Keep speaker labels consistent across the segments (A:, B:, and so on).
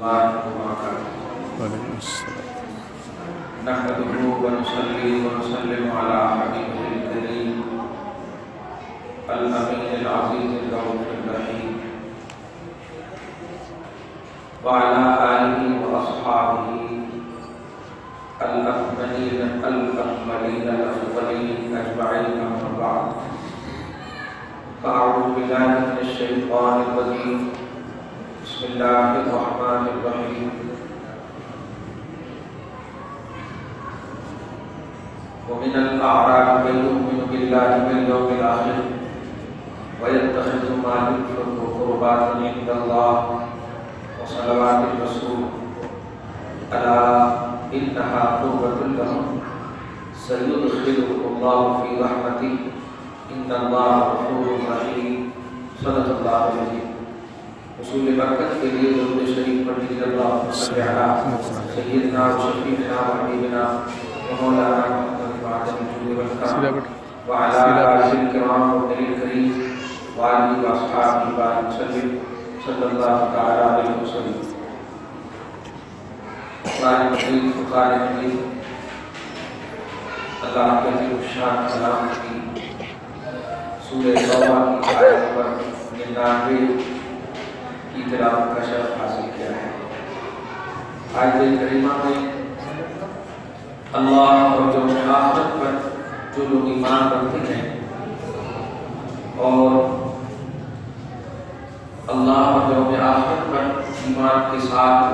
A: وعلیکم السلام.
B: نحمده ونصلي ونسلم على حبيبه الكريم الأمين العزيز الرؤوف الرحيم وعلى آله وأصحابه الأكملين الأكملين الأفضلين أجمعين أما بعد فأعوذ بالله من الشيطان الرجيم بسم الله الرحمن الرحيم ومن الأعراب من يؤمن بالله واليوم الآخر ويتخذ ما ينفق قربات عند الله وصلوات الرسول ألا إنها قربة لهم سيدخلهم الله في رحمته إن الله غفور رحيم صدق الله العظيم. حصول برکت کے لیے درود شریف پڑھ لیجیے. اللهم صل على سيدنا وشفيعنا وحبيبنا ومولانا محمد وعلى آله الكرام والنبي الكريم وآله وأصحابه وبارك وسلم صلى الله تعالى عليه وسلم. قرآن مجید فقار مجید اللہ کے عظیم الشان کلام کی سورہ توبہ کی آیت نمبر 99 کی تلاوت کا شرف حاصل کیا ہے. آیت کریمہ میں اللہ اور یوم آخرت پر جو لوگ ایمان رکھتے ہیں اور اللہ اور یوم آخرت پر ایمان کے ساتھ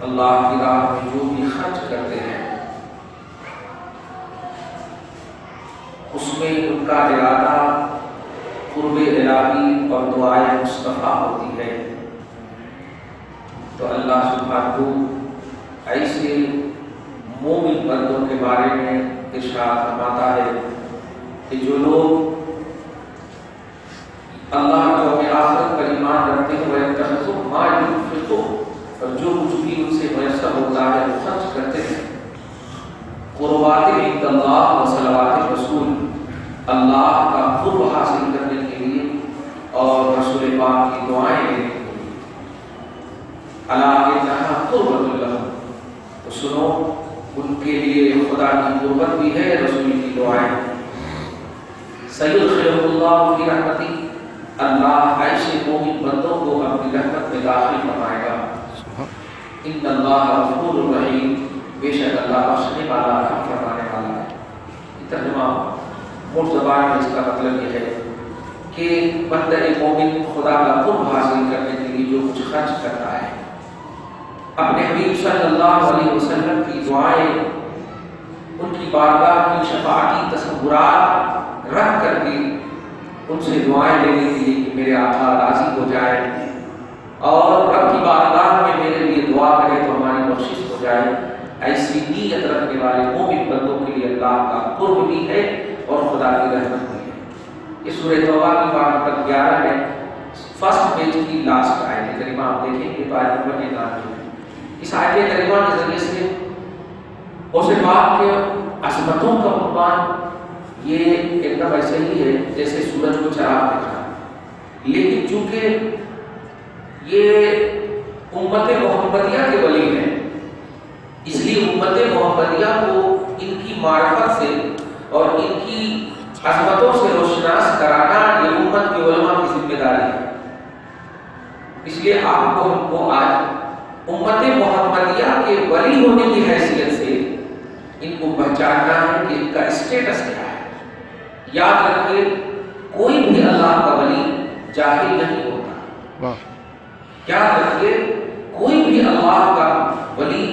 B: اللہ کی راہ میں جو بھی خرچ کرتے ہیں اس میں ان کا ارادہ قرب الہی اور دعائے مصطفیٰ ہوتی ہے. تو اللہ سبحانہ ایسے مومن بندوں کے بارے میں ارشاد فرماتا ہے کہ جو لوگ اللہ اور یوم آخرت پر ایمان رکھتے ہیں وَيَتَّخِذُوا مَا يُنْفِقُونَ اور جو کچھ بھی ان سے میسر ہوتا ہے وہ خرچ کرتے ہیں قربات عند اللہ و صلوات الرسول اللہ کا قرب حاصل کرنے کے لیے اور رسول پاک کی دعائیں لینے کے لیے. الا انھا قربۃ لہم تو سنو ان کے لیے خدا کی قربت بھی ہے رسول کی دعائیں. سیدخلهم اللہ فی رحمتہ اللہ ایسے مومن بندوں کو اپنی رحمت میں داخل فرمائے گا. ان اللہ غفور رحیم بے شک اللہ بخشنے والا رحم فرمانے والا ہے. ترجمہ موٹ زبان میں اس کا مطلب یہ ہے کہ بندہ مومن خدا کا قرب حاصل کرنے کے لیے جو کچھ خرچ کرتا ہے اپنے حبیب صلی اللہ علیہ وسلم کی دعائیں ان کی بارگاہ کی شفاعتی تصورات رکھ کر کے ان سے دعائیں لینے کے لیے کہ میرے آقا راضی ہو جائے اور رب کی بارگاہ میں میرے لیے دعا کرے تو ہماری بخشش ہو جائے. ایسی نیت رکھنے والے مومن بندوں کے لیے اللہ کا قرب بھی ہے اور خدا کی رحمت بھی ہے. یہ سورہ توبہ کی باب نمبر 11 ہے. فرسٹ پیج کی لاسٹ آیت کریمہ آپ دیکھیں کہ آیت نمبر 99. اس آیت کریمہ کے ذریعے سے اس پاک کے عظمتوں کا عنوان یہ ایک دم ایسے ہی ہے جیسے سورج کو چراغ دکھا، لیکن چونکہ یہ امت محمدیہ کے ولی ہیں اس لیے امت محمدیہ کو ان کی معرفت سے اور ان کی عظمتوں سے روشناس کرانا یہ امت کے علماء کی ذمہ داری ہے. اس لیے آپ کو ہم کو آج امت محمدیہ کے ولی ہونے کی حیثیت سے ان کو پہچاننا ہے کہ ان کا اسٹیٹس کیا ہے. یاد رکھیے کوئی بھی اللہ کا ولی جاہل نہیں ہوتا. یاد رکھیے کوئی بھی اللہ کا ولی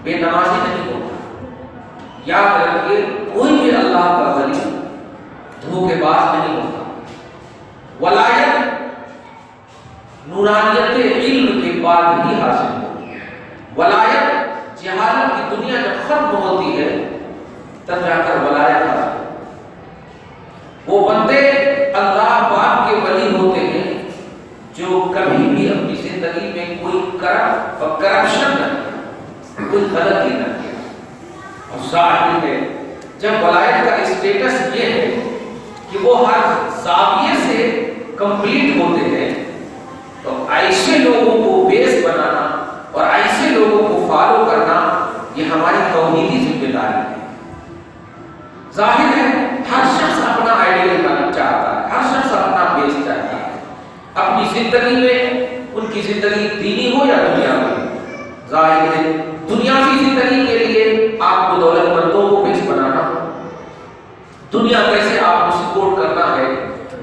B: بے نمازی نہیں ہوتا. یاد رکھیے کوئی بھی اللہ کا ولی دھوکے باز نہیں ہوتا. ولایت نورانیت علم کے بعد ہی حاصل ہوتی ہے. ولایت جہالت کی دنیا جب ختم ہوتی ہے تب جا کر ولایت حاصل ہوتی ہے. وہ بندے اللہ پاک کے ولی ہوتے ہیں جو کبھی بھی اپنی زندگی میں کوئی کرپشن نہ کیا، کوئی غلطی نہ کیا. اور ظاہر ہے جب ولایت کا اسٹیٹس یہ ہے کہ وہ ہر زاویے سے کمپلیٹ ہوتے ہیں تو ایسے لوگوں کو فالو کرنا یہ ہماری توحیدی ذمہ داری ہے۔ ظاہر ہے ہر شخص اپنا آئیڈیل بننا چاہتا ہے، ہر شخص اپنا بیس چاہتا ہے اپنی زندگی میں، ان کی زندگی دینی ہو یا دنیاوی۔ ظاہر ہے دنیاوی زندگی کے لیے آپ کو دولت مندوں کو بیس بنانا، دنیا کیسے آپ کو سپورٹ کرنا ہے،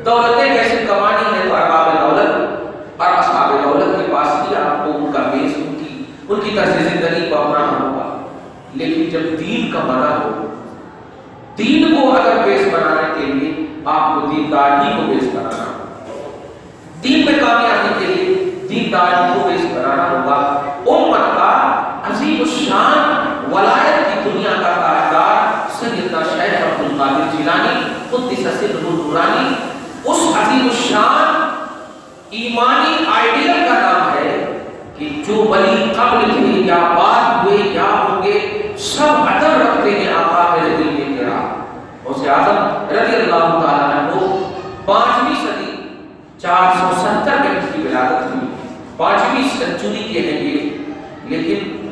B: دولتیں کیسے کمانی ہے، تو ارباب دولت اور اصحاب دولت کے پاس ہی آپ کو ان کا بیس، ان کی طرز زندگی کو اپنانا ہوگا۔ لیکن جب دین کا منع ہو، دین کو اگر بیس بنانے کے لیے آپ کو دینداری کو بیس بنانا ہوگا، دین میں کامیابی کے لیے دینداری کو بیس بنانا ہوگا۔ امت کا عظیم الشان ولایت کی دنیا کا تاجدار سیدنا شیخ عبد القادر جیلانی قدس سرہ النورانی، اس عظیم الشان ایمانی آئیڈیل کا نام ہے کہ جو ولی قبل تھے یا بعد ہوئے یا ہوں گے، سب ادب رکھتے ہیں آقا میرے دل میں تیرا۔ غوث اعظم رضی اللہ تعالیٰ عنہ 5ویں صدی 470 میں اس کی ولادت ہوئی، 5ویں سنچری کے ہیں یہ، لیکن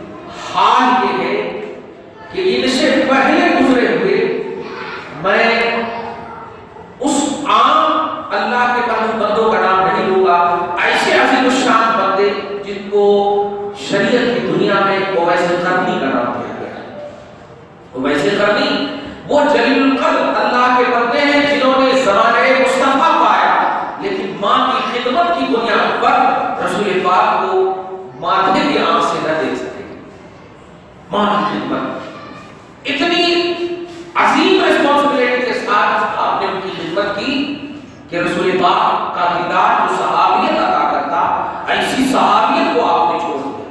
B: حال یہ ہے کہ ان سے پہلے گزرے ہوئے میں اس عام اللہ کے بندوں کا نام نہیں لوں گا، ایسے عظیم الشان بندے جن کو شریعت کی دنیا میں اویس قرنی کا نام دیا گیا ہے۔ اویس قرنی وہ جلیل القدر اللہ کے بندے ہیں جنہوں نے زمانے مصطفیٰ پایا، لیکن ماں کی خدمت کی بنیاد پر رسول پاک کو ماتھے کی آنکھ سے نہ دیکھ سکے۔ ماں کی خدمت اتنی عظیم ریسپانسبلٹی کے ساتھ آپ نے ان کی خدمت کی کہ رسول پاک کا دیدار جو صحابیت عطا کرتا، ایسی صحابیت کو آپ نے چھوڑ دیا۔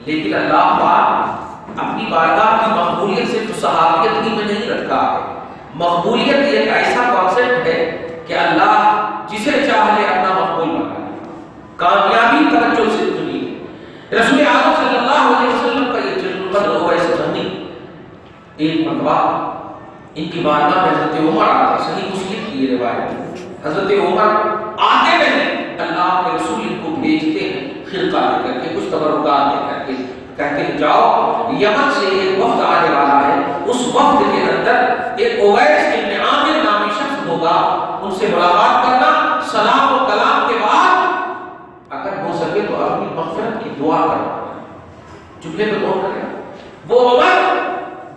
B: لیکن اللہ پاک اپنی بارگاہ کی مقبولیت سے تو صحابیت ہی میں نہیں رکھا ہے۔ مقبولیت ایک ایسا کانسیپٹ ہے کہ اللہ جسے چاہے اپنا مقبول بنا لے، کامیابی توجہ سے چنی ہے۔ رسول اعظم صلی اللہ علیہ وسلم کا یہ جلیل القدر اویس قرنی ایک مرتبہ ان کی بارگاہ میں حضرت عمر آتے، صحیح مسلم کی یہ روایت، حضرت عمر آتے نہیں، اللہ کے رسول ان کو بھیجتے ہیں خرقہ لے کر کے، کچھ تبرکات لے کر کے، کہتے ہیں جاؤ یمن سے ایک وفد آنے والا ہے، اس وفد کے اندر ایک اویس ابن عامر نامی شخص ہوگا، ان سے ملاقات کرنا، سلام و کلام کے بعد اگر ہو سکے تو اپنی مغفرت کی دعا کرنا۔ جملے میں غور کریں، وہ عمر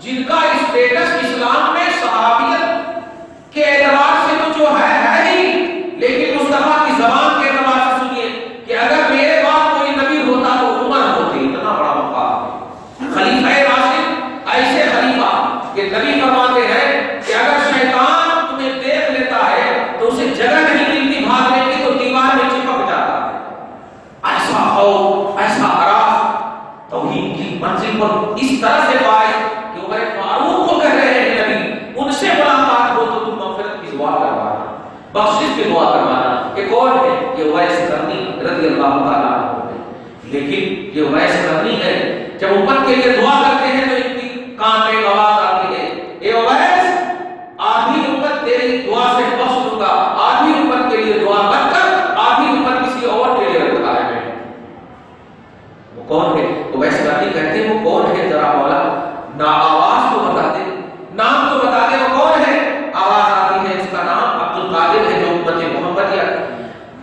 B: جن کا اسٹیٹس اسلام میں صحابیت کے اعتبار سے تو جو ہے ہی، لیکن مصطفیٰ کی زبان کے اعتبار سے سنیے کہ اگر میرے بعد کوئی نبی ہوتا تو عمر ہوتے، اتنا بڑا مقام۔ خلیفہ راشد ایسے خلیفہ کہ نبی فرماتے ہیں کہ اگر شیطان تمہیں دیکھ لیتا ہے تو اسے جگہ نہیں ملتی بھاگنے کی، تو دیوار میں چپک جاتا ہے۔ ایسا خوف، ایسا ہراس توحید کی منزل پر اس طرح سے فائز کہ عمر فاروق کو کہہ رہے ہیں نبی ان سے ملاقات ہو تو تم مغفرت کی دعا کروانا، بخشش کی دعا کروانا۔ کہ کون ہے؟ یہ اویس قرنی رضی اللہ تعالیٰ عنہ ہے۔ لیکن یہ اویس قرنی ہے، جب امت کے لیے دعا کرتے ہیں تو ان کی کان میں آواز آتی ہے، اے اویس آدھی امت تیری دعا سے بخش دوں گا، آدھی امت کے لیے دعا مت کر، آدھی امت کسی اور کے لیے رکھا ہے میں۔ وہ کون ہے؟ اویس قرنی کہتے ہیں وہ کون ہے؟ ذرا مولا نہ آواز تو بتا دے، نام تو بتا دے، وہ کون ہے؟ آواز آتی ہے، اس کا نام عبد القادر ہے، جو امت محمدیہ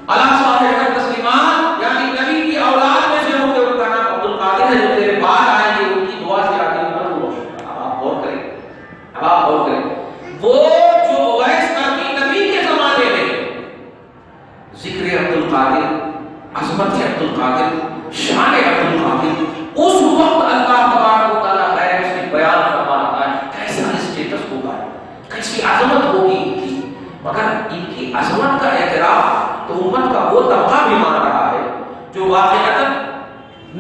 B: علی صاحب تسلیمان یعنی نبی کی اولاد میں سے ہوں گے، ان کا نام عبد القادر ہے، جو تیرے بعد آئیں گے، ان کی دعا سے آگے امت کو بخشے۔ اب آپ غور کریں، اب آپ غور کریں، وہ جو اویس قرنی نبی کے زمانے میں ذکر عبد القادر، عظمت عبد القادر، شان عبد القادر، اس وقت اللہ تبارک و تعالیٰ ہے اس میں بیان فرما رہا ہے کیسا اسٹیٹس ہوگا، کیسی عظمت ہوگی ان کی۔ مگر ان کی عظمت کا اعتراف تو امت کا وہ طبقہ بھی مان رہا ہے جو واقعتاً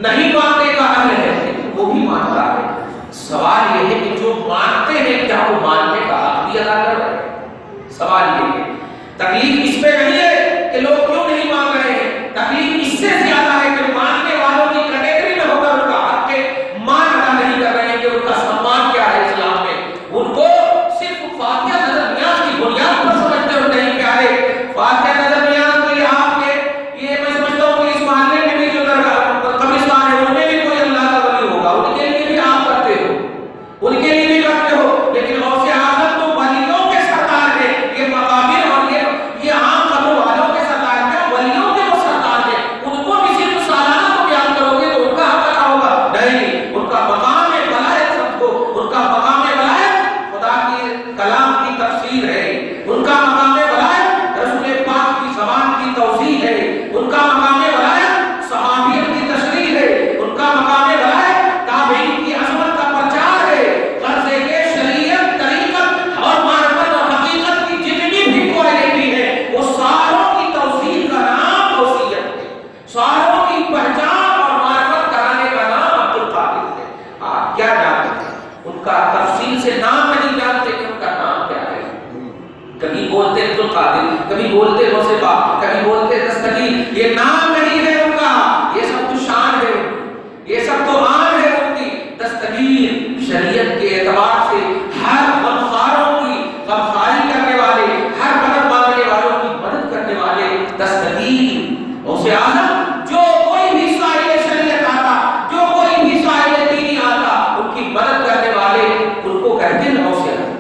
B: نہیں ماننے کا اہل ہے، لیکن وہ بھی مانتا ہے۔ سوال یہ ہے کہ جو مانتے ہیں کیا وہ ماننے کا حق بھی ادا کر رہے ہیں؟ سوال یہ ہے، تکلیف اس پہ نہیں ہے کہ لوگ کیوں نہیں مان رہے ہیں، تکلیف اس سے زیادہ ہے کہ ماننے والوں کی کیٹیگری میں ہو کر ان کا حق کے مان ادا نہیں کر رہے ہیں کہ ان کا سمان کیا ہے اسلام میں۔ ان کو صرف فاتحہ نظر نیاز کی بنیاد پر سمجھتے ہوئے نہیں پیارے، فاتحہ نظر نیاز تو یہ آپ کے، یہ میں سمجھتا ہوں کہ اس محلے میں بھی جو قبرستان ہے ان میں بھی پہچان اور معرفت کرانے کا نام عبد القادر ہے۔ آپ کیا جانتے ہیں؟ ان کا تفصیل سے نام نہیں جانتے کہ ان کا نام کیا ہے۔ کبھی بولتے عبد القادر، کبھی بولتے غوث پاک، کبھی بولتے دستگیر، یہ نام نہیں ہے ان کا، یہ سب تو شان ہے، یہ سب تو آن ہے ان کی۔ دستگیر شریعت کے اعتبار سے ہر غمخواروں کی غمخواری کرنے والے، ہر مدد مانگنے والوں کی مدد کرنے والے دستگیر غوث اعظم، جو کوئی بھی سائل شریعت آتا، جو کوئی بھی سائل دینی آتا، ان کی مدد کرنے والے ان کو کہتے ہیں غوث اعظم۔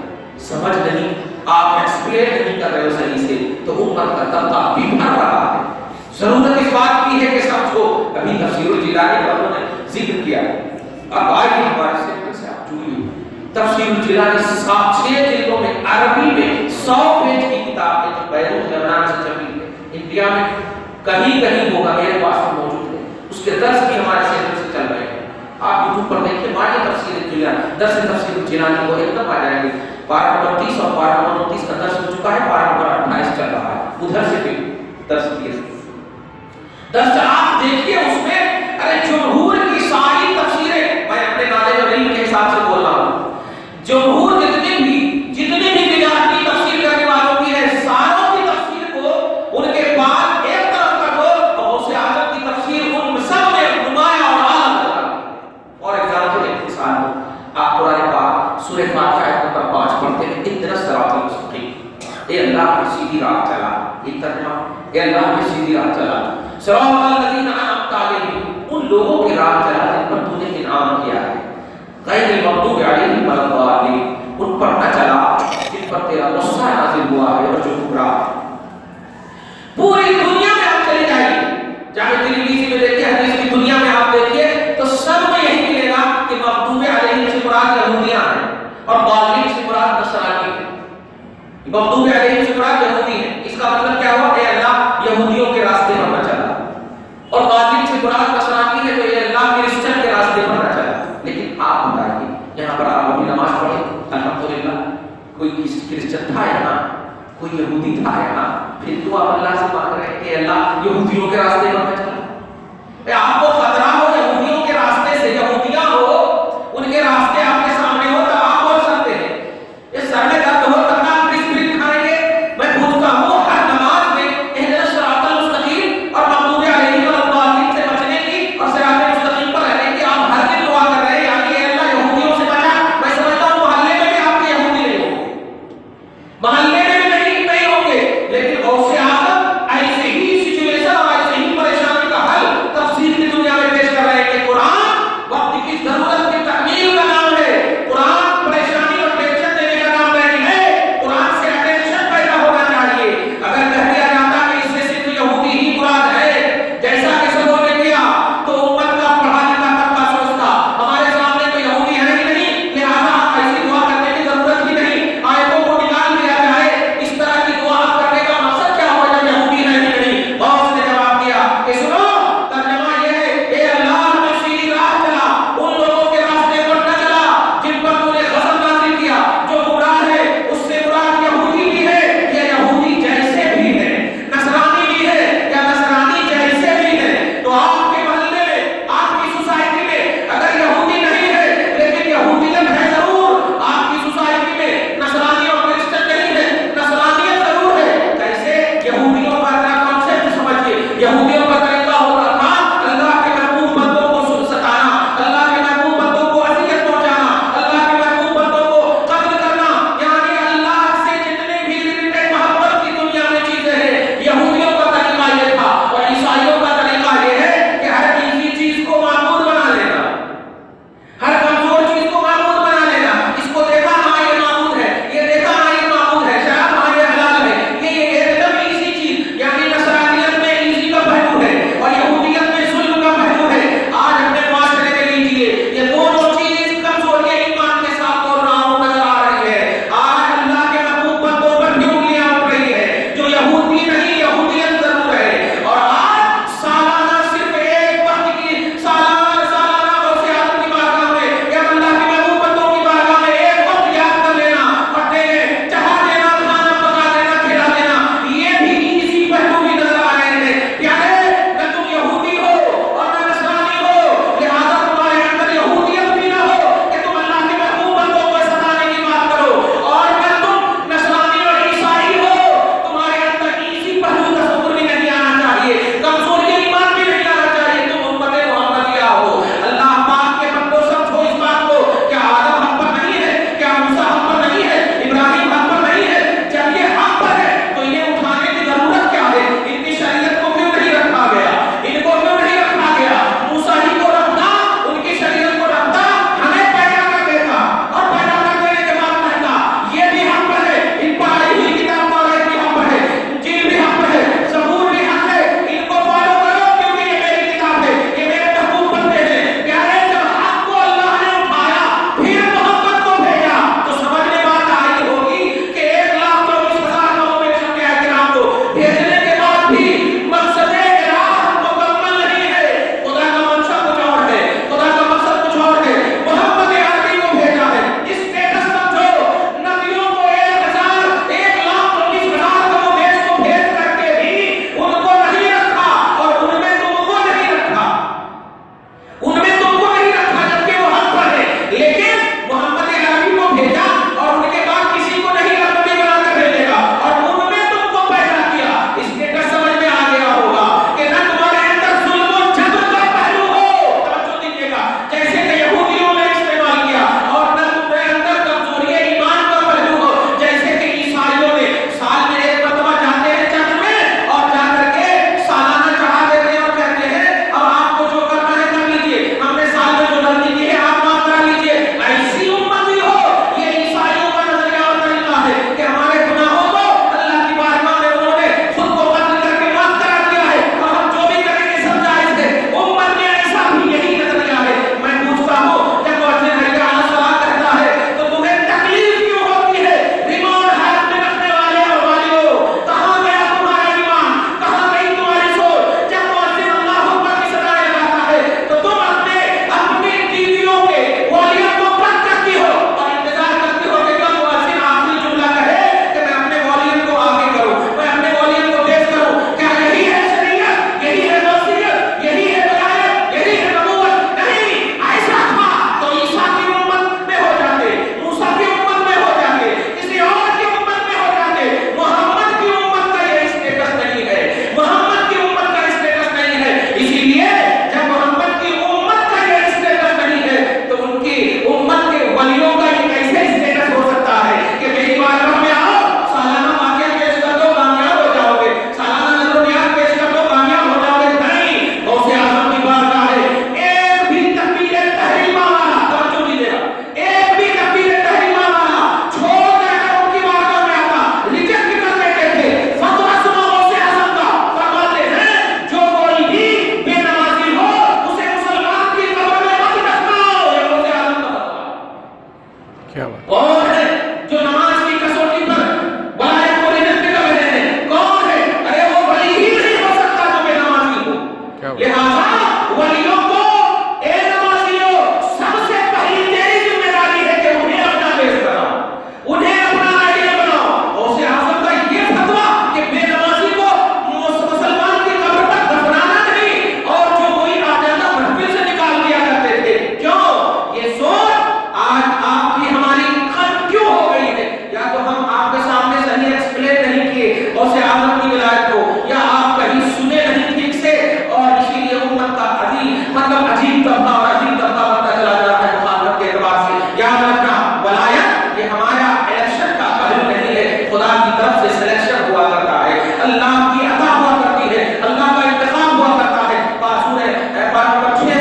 B: سمجھ نہیں، آپ ایکسپلین نہیں کر رہے ہو صحیح سے، تو امت کا طبقہ بھی بھر رہا ہے۔ ضرورت اس بات کی ہے کہ سمجھو۔ ابھی تفسیر الجیلانی کا انہوں نے ذکر کیا، اب آئیے ہمارے سیکٹر سے آپ جڑیے۔ تفسیر الجیلانی 6 جلدوں میں عربی میں 100 پیج کی کتاب ہے، جو بیروت لبنان سے چھپی ہے۔ انڈیا میں کہیں کہیں ہوگا، میرے پاس بھی موجود ہے، اس کے درس بھی ہمارے سیکٹر سے چل رہے ہیں۔ آپ یوٹیوب پر دیکھیں، مانے تفسیر الجیلانی، درس تفسیر الجیلانی کو ایک دم آ جائیں گے۔ پارہ نمبر 30 اور پارہ نمبر 29 کا درس ہو چکا ہے، پارہ نمبر 28 چل رہا ہے، ادھر سے بھی درس کیے۔ درس آپ دیکھیے، اس میں ارے جمہور کی ساری تفسیریں، میں اپنے نالج اور علم کے حساب سے بول رہا ہوں، جمہور جتنے بھی بدعت کی تفسیر کرنے والوں کی ہے، ساروں کی تفسیر کو ان کے بعد ایک طرف کر دو، غوث اعظم کی تفسیر ان سب میں نمایاں اور اعلیٰ درجے۔ اور ایگزامپل ایک مثال ہو، آپ قرآن پاک سورہ فاتحہ آیت نمبر 5 پڑھتے ہیں، اهدنا الصراط المستقیم، اے اللہ کی سیدھی راہ چلا، یہ ترجمہ، اے اللہ کی سیدھی راہ چلا، صراط الذین انعمت علیہم، ان لوگوں کی راہ چلا جن پر تو نے انعام کیا ہے، غیر المغضوب علیہم ولا الضالین، ان پر نہ چلا جن پر تیرا غصہ نازل ہوا ہے اور جو گمراہ ہے۔ پوری دنیا میں آپ چلے جائیے، جامع ترمذی میں دیکھیے، حدیث کی دنیا میں آپ دیکھیے تو سب میں یہی ملے گا کہ مغضوب علیہم سے مراد یہودیاں ہیں اور ضالین سے مراد نصرانی ہیں۔ مغضوب علیہم سے مراد یہودی ہیں، اس کا مطلب کیا ہوا کہ اللہ یہودیوں کے راستے پر نہ چلا، اور ضالین سے مراد نصرانی ہے تو یہ اللہ کرسچن کے راستے پر نہ چلا۔ لیکن آپ بتائیے، یہاں پر آپ ابھی نماز پڑھے الحمدللہ، کوئی کرسچن تھا یہاں، کوئی یہودی تھا یہاں، پھر کیوں آپ اللہ سے مانگ رہے ہیں کہ اللہ یہودیوں کے راستے پر نہ چلا؟ آپ کو خطرہ ہو یہودیوں کے راستے سے، یہودیاں ہو ان کے راستے آپ کے سامنے ہو، تب آپ بول سکتے ہیں۔ یہ سر میں درد ہو تب آپ کس بریک کھائیں گے؟ میں پوچھتا ہوں، ہر نماز میں اہدنا الصراط المستقیم اور مغضوب علیہم ولا الضالین سے بچنے کی اور صراط مستقیم پر رہنے کی آپ ہر دن دعا کر رہے ہیں، یعنی اے اللہ یہودیوں سے بچا۔ میں سمجھتا ہوں محلے میں بھی آپ کے یہودی نہیں ہوں گے، محلے میں بھی نہیں ہوں گے، لیکن غوث اعظم ایسے ہی سچویشن اور ایسے ہی پریشانی لہذا ولیوں کو اے نمازیوں سب سے پہلی تیری ذمہ داری ہے کہ انہیں اپنا بیس بناؤ، انہیں اپنا آئیڈیا بناؤ۔ غوث اعظم کا یہ فتویٰ کہ بے نمازی کو مسلمان کی قبر پر دفنانا نہیں، اور جو کوئی آ جاتا محفل سے نکال دیا کرتے تھے، کیوں؟ یہ سوچ آج آپ کی ہماری ختم کیوں ہو گئی ہے؟ یا تو ہم آپ کے سامنے صحیح ایکسپلین نہیں کیے غوث اعظم کی ولایت کو، یا آپ کہیں سنے نہیں ٹھیک سے، اور اسی لیے امت کا عجیب طبقہ اور عجیب طبقہ بنتا چلا جا رہا ہے مخالفت کے اعتبار سے۔ یاد رکھنا ولایت یہ ہمارا الیکشن کا پہلو نہیں ہے، خدا کی طرف سے سلیکشن ہوا کرتا ہے، اللہ کی عطا ہوا کرتی ہے، اللہ کا انتخاب ہوا کرتا ہے۔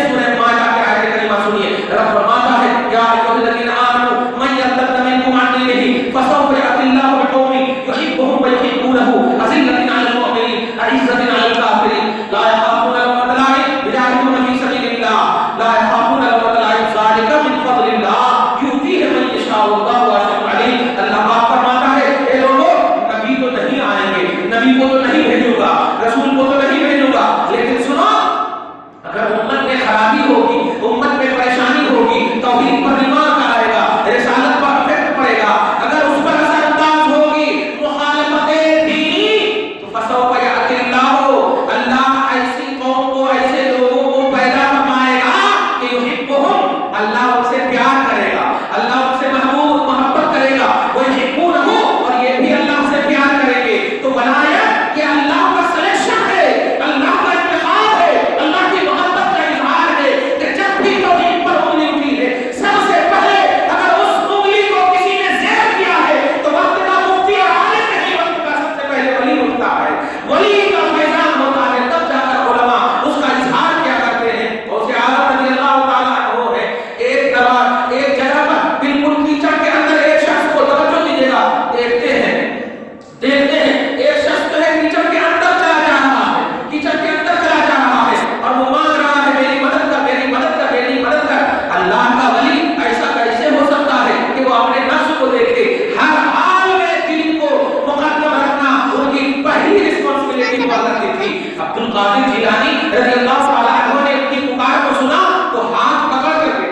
B: سورہ مائدہ کے آیت کریمہ سنیے، رب فرماتا ہے یا ایھا الذین آمنوا من یرتد منکم عن دینہ فسوف یأتی اللہ بقوم یحبهم ویحبونہ اذلۃ علی المؤمنین اعزۃ علی الکافرین لا یخافون لومۃ لائم یجاہدون فی سبیل اللہ لا یخافون لومۃ لائم ذلک من فضل اللہ یؤتیہ من یشاء واللہ واسع علیم۔ اللہ پاک فرماتا ہے اے لوگوں نبی تو نہیں آئیں گے، نبی کو تو نہیں بھیجوں گا، رسول کو تو نہیں بھیجوں گا، لیکن سنو اگر امت میں خرابی ہوگی، امت میں پریشانی ہوگی، توحید پر ریمارک آئے گا، رسالت پر افیکٹ پڑے گا، اگر اس پر اثر انداز ہوگی مخالفت دینی، تو فسوف یأتی اللہ ایسی قوم کو، ایسے لوگوں کو پیدا فرمائے گا کہ یحبہم، اللہ ان سے پیار کرے گا، اللہ ان سے محبت کرے گا، ویحبونہ، اور یہ بھی اللہ سے پیار کریں گے۔ تو ولایت یہ اللہ کا سلیکشن ہے، اللہ کا انتخاب ہے، اللہ کی محبت کا اظہار ہے کہ جب بھی توحید پر انگلی اٹھی ہے، سب سے پہلے اگر اس انگلی کو کسی نے زیر کیا ہے تو وقت کا مفتی اور عالم نہیں، وقت کا سب سے پہلے ولی اٹھتا ہے، ولی کا فیضان ہوتا ہے، تب جا کر علماء اس کا اظہار کیا کرتے ہیں۔ غوث اعظم رضی اللہ تعالیٰ عنہ ہے، ایک جگہ پر بالکل کیچڑ کے اندر ایک شخص کو، توجہ دیجیے گا، دیکھتے ہیں ایک شخص جو ہے کیچڑ کے اندر چلا جا رہا ہے، کیچڑ کے اندر چلا جا رہا ہے، اور وہ مانگ رہا ہے میری مدد کر، میری مدد کر، میری مدد کر۔ اللہ کا ولی ایسا کیسے ہو سکتا ہے کہ وہ اپنے نفس کو دیکھے؟ ہر حال میں دین کو مقدم رکھنا ان کی پہلی رسپانسبلٹی ہوا کرتی تھی۔ عبد القادر جیلانی رضی اللہ تعالیٰ عنہ نے ان کی پکار کو سنا تو ہاتھ پکڑ کر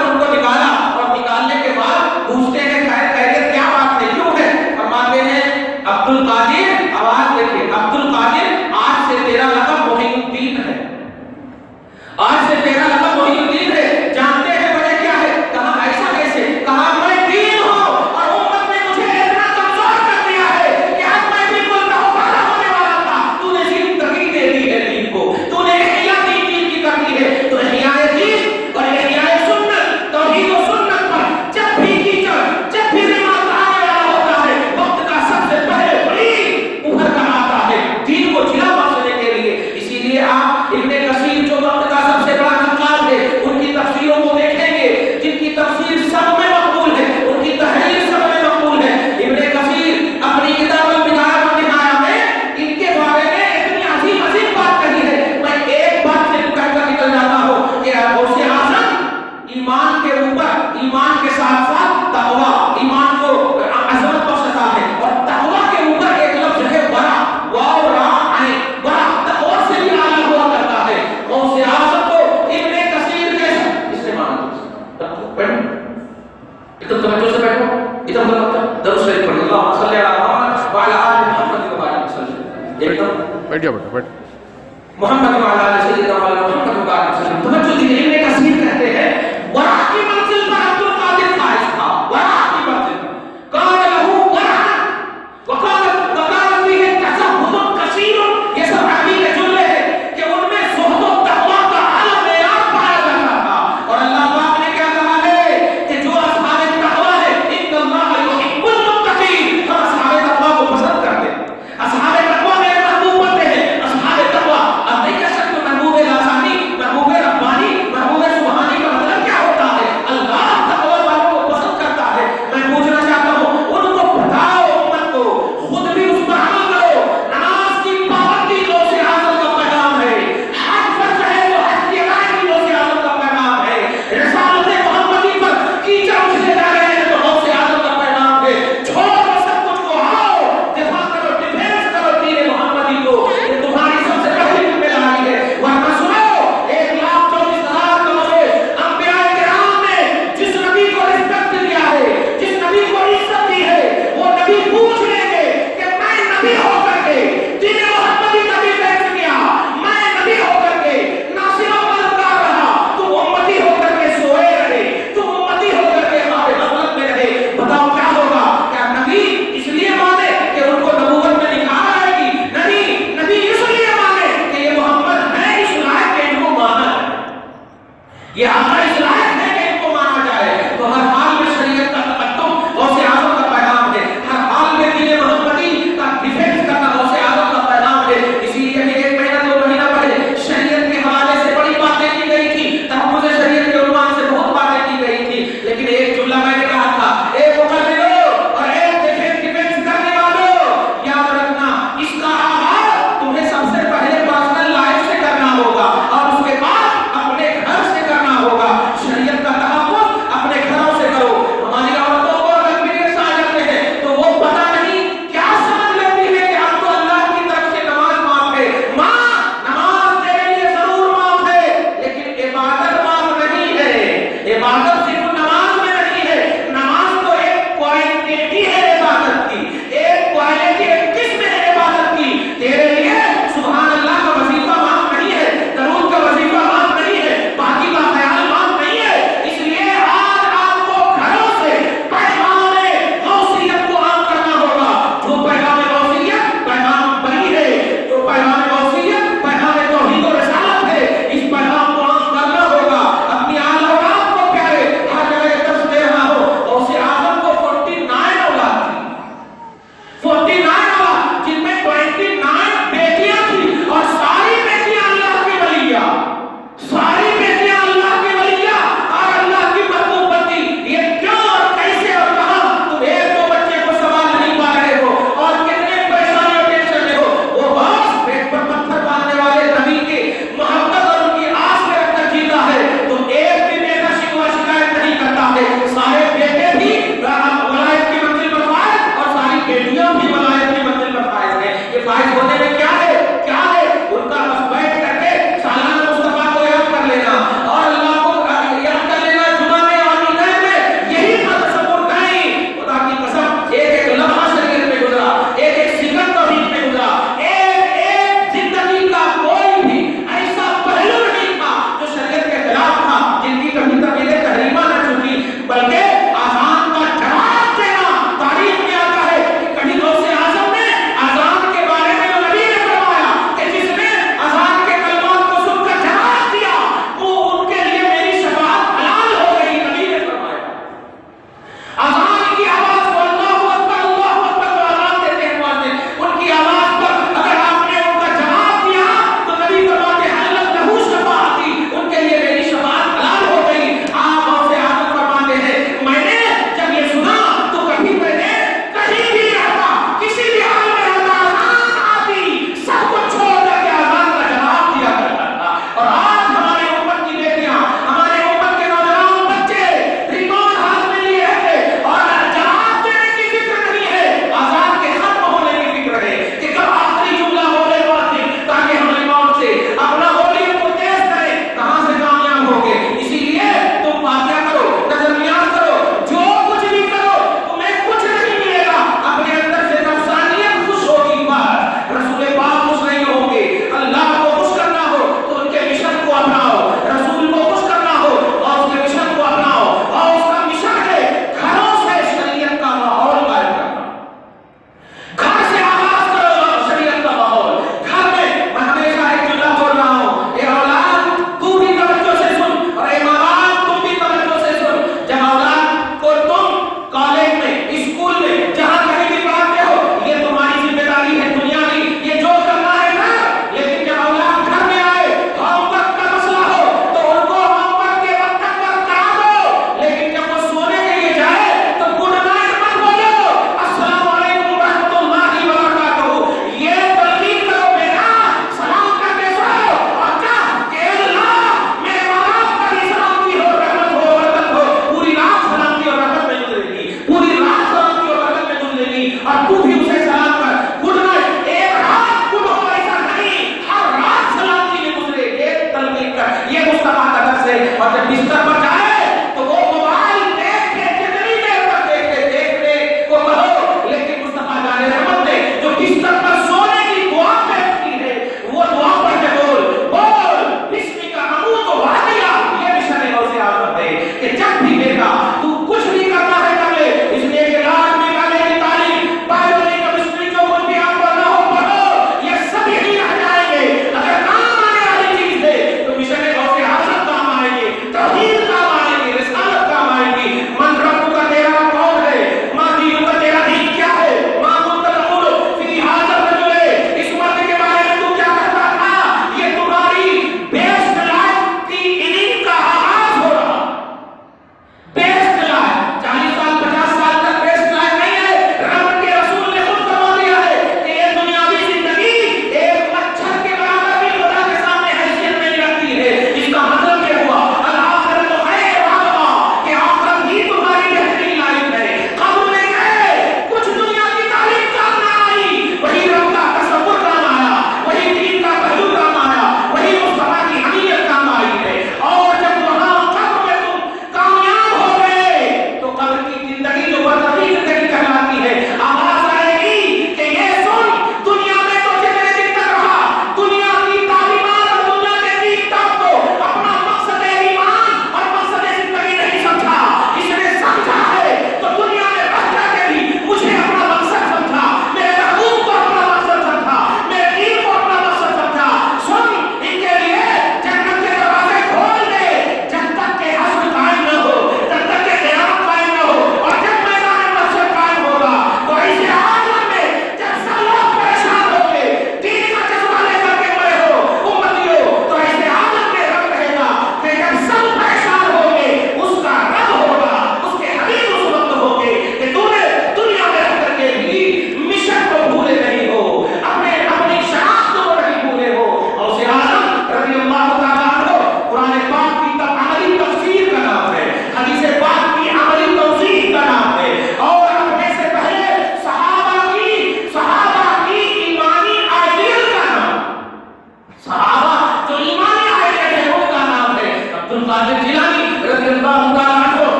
B: ان کو نکالا، اور نکالنے کے بعد پوچھتے ہیں خیریت کیا بات ہے، کیوں ہے؟ فرماتے ہیں عبد القادر، آواز دیکھیں، عبد القادر آج سے تیرا لقب محی الدین ہے، آج سے تیرا لقب محی الدین ہے، جانتے ہیں وجہ کیا ہے؟ کہا ایسا کیسے؟ کہا میں دین ہوں اور امت نے مجھے اتنا کمزور کر دیا ہے کہ اب میں بالکل تہوارہ ہونے والا تھا، تو نے زندگی دے دی ہے دین کو، تو نے احیاء دین کی کر دی ہے، تو احیاء دین اور احیاء سنت، توحید و سنت پر جب بھی کیچڑ، جب بھی ریمارک آنے والا ہوتا ہے، وقت کا سب سے پہلے ولی ابھر کر آتا ہے دین کو جلا بخشنے کے لیے۔ اسی لیے آپ ابن کثیر جو وقت کا سب سے بڑا نقاد ہے، ان کی تفسیروں کو دیکھیں گے، جن کی تفسیر سب میں مقبول ہے، ان کی تحریر سب میں مقبول ہے۔ ابن کثیر اپنی کتاب البدایہ والنہایہ میں ان کے بارے میں اتنی عظیم بات کہی ہے، میں ایک بات سے کہہ کر نکل جاتا ہوں کہ غوث اعظم ایمان کے اوپر، ایمان کے ساتھ ساتھ تقویٰ، ایمان کو عظمت بخشتا ہے، اور تقویٰ کے اوپر ایک لفظ ہے ورع، واو را عین، ورع تقویٰ سے بھی اعلیٰ ہوا کرتا ہے۔ غوث اعظم کو ابن کثیر کے اس نے مانا، ادھر توجہ سے بیٹھو، ادھر مطلب درود شریف پڑھیں، اللہم صلی علی محمد وعلی آل محمد وبارک وسلم، ایک دم
A: بیٹھ جاؤ بیٹا، بیٹھ۔
B: محمد وعلی آل سیدنا محمد وبارک وسلم۔ توجہ دیجیے، ابن کثیر کہتے ہیں ورع کی منزل پر عبد القادر فائز تھا، ورع کی منزل پر قال له ورع وقال فيه تزهد كثير، یہ سب عربی کے جملے ہیں کہ ان میں زہد و تقویٰ کا اعلیٰ معیار پایا جاتا تھا، اور اللہ پاک نے کیا کہا ہے کہ جو اصحاب تقویٰ ہے ان اللہ یحب المتقین، ہم اصحاب تقویٰ کو پسند کرتے ہیں، اصحاب تقویٰ میرے محبوب بنتے ہیں، اصحاب تقویٰ۔ اب نہیں کہہ سکتے محبوب لاسانی، محبوب ربانی، محبوب سبحانی کا مطلب کیا ہوتا ہے؟ یہ آقا اس لائق ہے کہ ان کو مانا جائے. تو ہر حال میں شریعت کا تقدم غوث اعظم کا پیغام ہے. ہر حال میں دین محمدی کا ڈیفینس کرنا غوث اعظم کا پیغام ہے. اسی لیے کہ ایک مہینہ دو مہینہ پہلے شریعت کے حوالے سے بڑی باتیں کی گئی تھی. تحفظ شریعت کے عنوان سے بہت باتیں کی گئی تھی. لیکن ایک جملہ میں نے کہا تھا، ایک مقرروں اور ایک ڈیفینس کرنے والوں، یاد رکھنا اس کا آغاز تمہیں سب سے پہلے پرسنل لائف سے کرنا ہوگا اور اس کے بعد اپنے گھر سے کرنا ہوگا.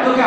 B: تو کیا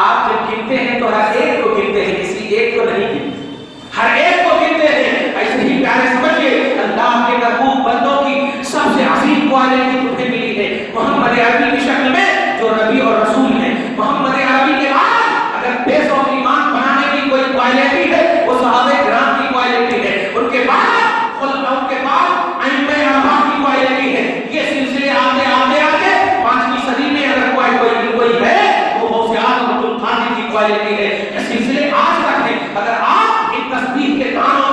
B: آپ جب گنتے ہیں تو ہر ایک کو گنتے ہیں، کسی ایک کو نہیں گنتے، ہر ایک کو گنتے ہیں۔ ایسے ہی پیارے سمجھئے اللہ کے محبوب بندوں کی سب سے عظیم کوالٹی تمہیں ملی ہے محمد عربی کی شکل میں، جو نبی اور رسول ہیں۔ محمد عربی کے بعد اگر بیس آف ایمان بنانے کی کوئی کوالٹی ہے وہ صحابہ کرام کی کوالٹی ہے، ان کے بعد خلفاء کے بعد ائمہ اربعہ کی کوالٹی ہے۔ یہ سلسلے آتے آتے آتے 5ویں صدی میں اگر کوئی ہے وہ غوث اعظم عبد القادر کی کوالٹی ہے۔ یہ سلسلے آج تک ہے۔ اگر آپ ان تسبیح کے گانوں